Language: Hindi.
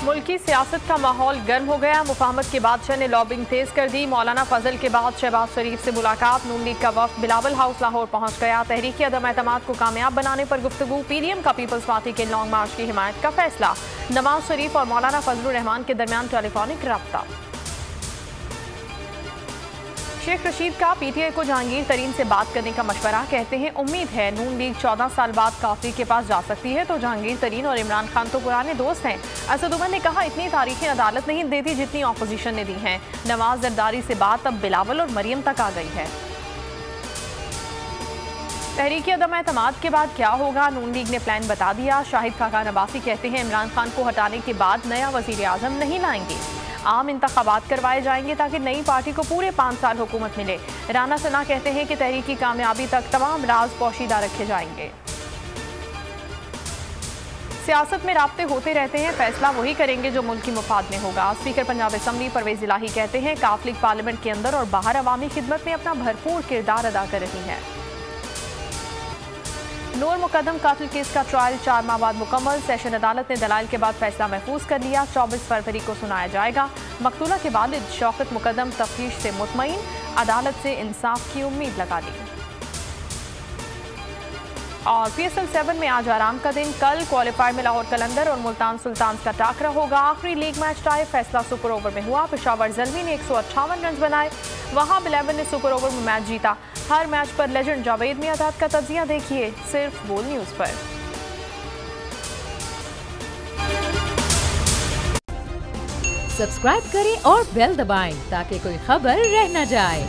मुल्की सियासत का माहौल गर्म हो गया। मुफाहमत के बादशाह ने लॉबिंग तेज कर दी। मौलाना फजल के बाद शहबाज शरीफ से मुलाकात। नून लीग का वफ्द बिलावल हाउस लाहौर पहुंच गया। तहरीकी अदम एतमाद को कामयाब बनाने पर गुफ्तगू। पीडीएम का पीपल्स पार्टी के लॉन्ग मार्च की हिमायत का फैसला। नवाज शरीफ और मौलाना फजलुर रहमान के दरमियान टेलीफोनिक रब्ता। शेख रशीद का पीटीआई को जहांगीर तरीन से बात करने का मशवरा। कहते हैं उम्मीद है नून लीग 14 साल बाद काफी के पास जा सकती है तो जहांगीर तरीन और इमरान खान तो पुराने दोस्त हैं। असद उमर ने कहा इतनी तारीखें अदालत नहीं देती जितनी ऑपोजिशन ने दी हैं। नवाज जरदारी से बात अब बिलावल और मरियम तक आ गई है। तहरीकी अदम एतमाद के बाद क्या होगा, नून लीग ने प्लान बता दिया। शाहिद खाकान अब्बासी कहते हैं इमरान खान को हटाने के बाद नया वजीर आजम नहीं लाएंगे। आम इंतखाबात करवाए जाएंगे ताकि नई पार्टी को पूरे 5 साल हुकूमत मिले। राना सना कहते हैं कि तहरीक की कामयाबी तक तमाम राज पोशीदा रखे जाएंगे। सियासत में राब्ते होते रहते हैं, फैसला वही करेंगे जो मुल्क की मुफाद में होगा। स्पीकर पंजाब असम्बली परवेज इलाही कहते हैं काफ लीग पार्लियामेंट के अंदर और बाहर अवामी खिदमत में अपना भरपूर किरदार अदा कर रही है। नूर मुकदम कातिल केस का ट्रायल 4 माह बाद मुकम्मल। सेशन अदालत ने दलाइल के बाद फैसला महफूज कर लिया। 24 फरवरी को सुनाया जाएगा। मकतूला के वालिद शौकत मुकदम तफ्तीश से मुतमईन, अदालत से इंसाफ की उम्मीद लगा ली। और PSL 7 में आज आराम का दिन। कल क्वालिफायर में लाहौर कलंदर और मुल्तान सुल्तान का टाकरा होगा। आखिरी लीग मैच टाई, फैसला सुपर ओवर में हुआ। पेशावर जल्मी ने 158 रन बनाए। वहाब 11 ने सुपर ओवर में मैच जीता। हर मैच पर लेजेंड जावेद मियादाद का तजिया देखिए सिर्फ बोल न्यूज पर। सब्सक्राइब करें और बेल दबाएं ताकि कोई खबर रह न जाए।